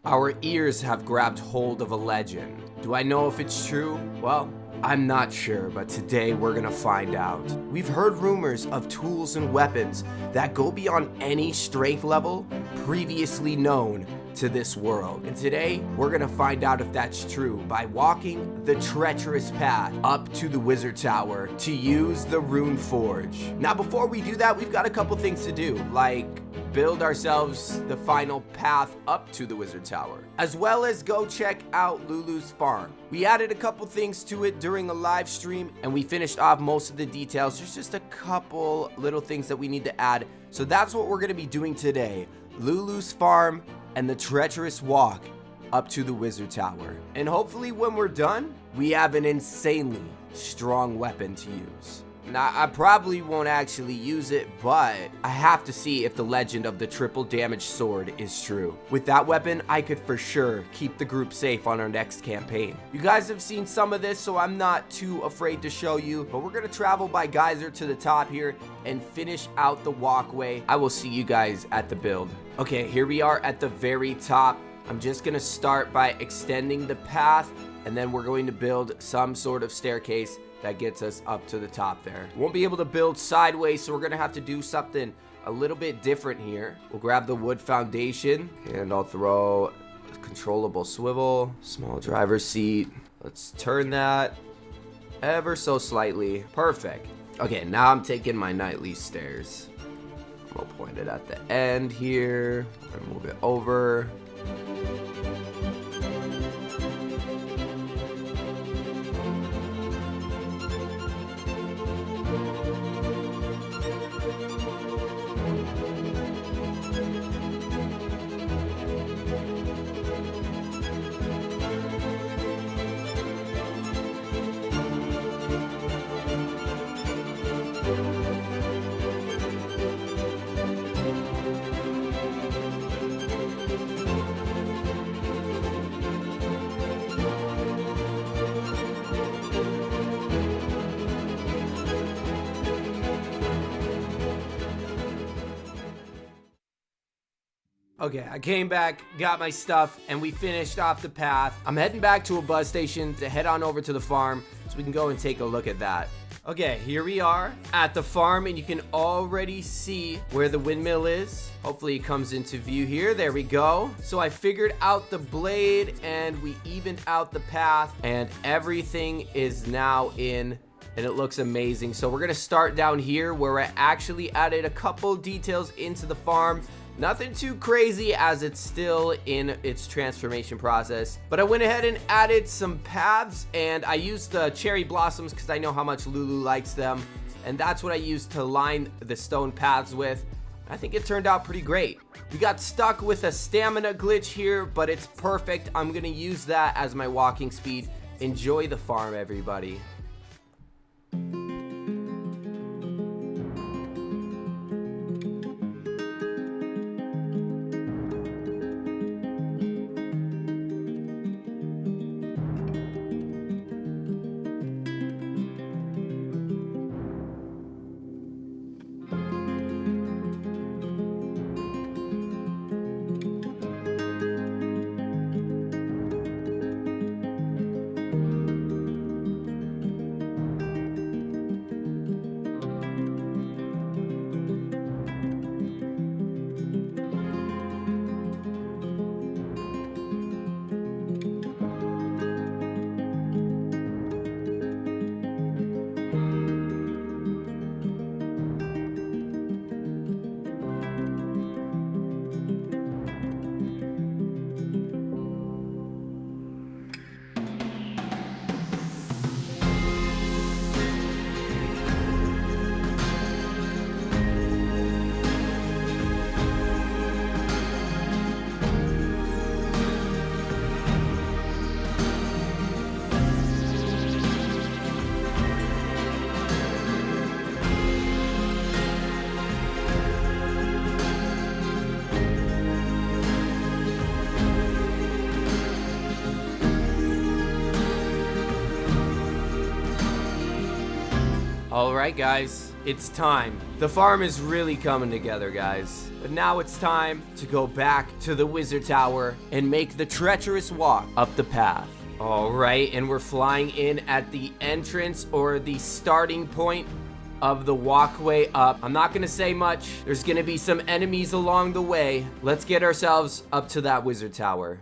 Our ears have grabbed hold of a legend. Do I know if it's true? Well, I'm not sure, but today we're gonna find out. We've heard rumors of tools and weapons that go beyond any strength level previously known to this world. And today, we're gonna find out if that's true by walking the treacherous path up to the Wizard Tower to use the Rune Forge. Now, before we do that, we've got a couple things to do, like build ourselves the final path up to the Wizard Tower, as well as go check out Lulu's farm. We added a couple things to it during a live stream, and we finished off most of the details. There's just a couple little things that we need to add. So that's what we're gonna be doing today. Lulu's farm and the treacherous walk up to the Wizard Tower. And hopefully when we're done, we have an insanely strong weapon to use. Now, I probably won't actually use it, but I have to see if the legend of the triple damage sword is true. With that weapon, I could for sure keep the group safe on our next campaign. You guys have seen some of this, so I'm not too afraid to show you, but we're gonna travel by geyser to the top here and finish out the walkway. I will see you guys at the build. Okay, here we are at the very top. I'm just gonna start by extending the path, and then we're going to build some sort of staircase that gets us up to the top there. Won't be able to build sideways, so we're gonna have to do something a little bit different here. We'll grab the wood foundation, and I'll throw a controllable swivel, small driver's seat. Let's turn that ever so slightly. Perfect. Okay, now I'm taking my nightly stairs. I'm gonna point it at the end here and move it over. Okay, I came back, got my stuff, and we finished off the path. I'm heading back to a bus station to head on over to the farm so we can go and take a look at that. Okay, here we are at the farm, and you can already see where the windmill is. Hopefully it comes into view here. There we go. So I figured out the blade, and we evened out the path, and everything is now in, and it looks amazing. So we're gonna start down here where I actually added a couple details into the farm. Nothing too crazy as it's still in its transformation process, but I went ahead and added some paths, and I used the cherry blossoms because I know how much Lulu likes them, and that's what I used to line the stone paths with. I think it turned out pretty great. We got stuck with a stamina glitch here, but it's perfect. I'm gonna use that as my walking speed. Enjoy the farm, everybody. Alright guys, it's time. The farm is really coming together, guys. But now it's time to go back to the Wizard Tower and make the treacherous walk up the path. All right, and we're flying in at the entrance or the starting point of the walkway up. I'm not gonna say much. There's gonna be some enemies along the way. Let's get ourselves up to that Wizard Tower.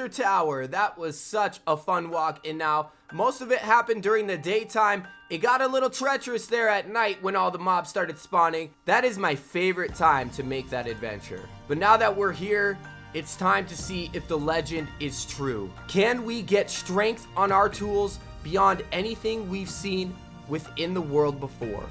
Wizard Tower. That was such a fun walk, and now most of it happened during the daytime. It got a little treacherous there at night when all the mobs started spawning. That is my favorite time to make that adventure. But now that we're here, it's time to see if the legend is true. Can we get strength on our tools beyond anything we've seen within the world before?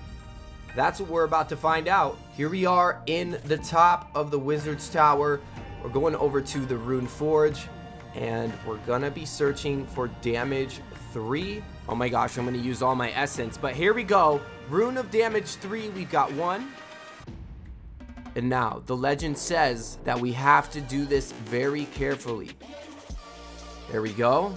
That's what we're about to find out. Here we are in the top of the Wizard's Tower. We're going over to the Rune Forge, and we're gonna be searching for damage 3. Oh my gosh, I'm gonna use all my essence, but here we go. Rune of damage 3, we've got 1. And now, the legend says that we have to do this very carefully. There we go.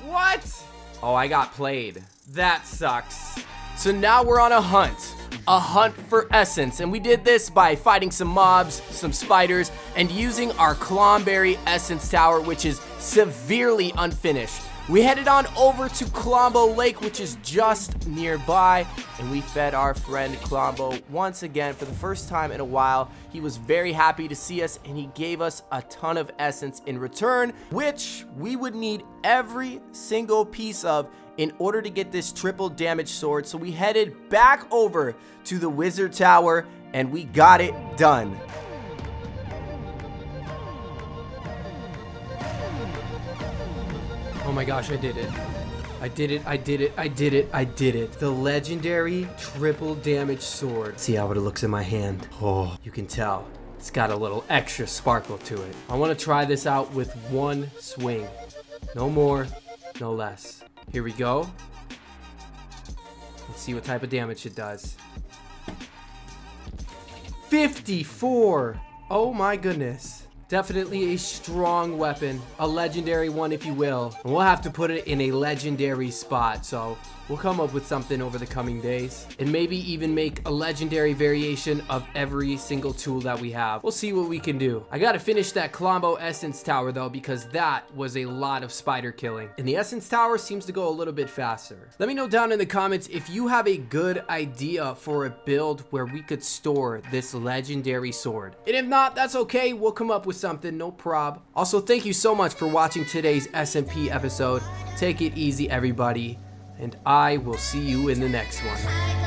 What? Oh, I got played. That sucks. So now we're on a hunt for essence, and we did this by fighting some mobs, some spiders, and using our Clomberry Essence Tower, which is severely unfinished. We headed on over to Clombo Lake, which is just nearby, and we fed our friend Clombo once again for the first time in a while. He was very happy to see us, and he gave us a ton of essence in return, which we would need every single piece of in order to get this triple damage sword. So we headed back over to the Wizard Tower, and we got it done. Oh my gosh, I did it. I did it, I did it, I did it, I did it. The legendary triple damage sword. See how it looks in my hand. Oh, you can tell. It's got a little extra sparkle to it. I want to try this out with one swing. No more, no less. Here we go. Let's see what type of damage it does. 54. Oh my goodness. Definitely a strong weapon, a legendary one if you will. And we'll have to put it in a legendary spot, so we'll come up with something over the coming days. And maybe even make a legendary variation of every single tool that we have. We'll see what we can do. I gotta finish that Clombo Essence Tower though, because that was a lot of spider killing. And the Essence Tower seems to go a little bit faster. Let me know down in the comments if you have a good idea for a build where we could store this legendary sword. And if not, that's okay, we'll come up with something, no prob. Also, thank you so much for watching today's SMP episode. Take it easy, everybody, and I will see you in the next one.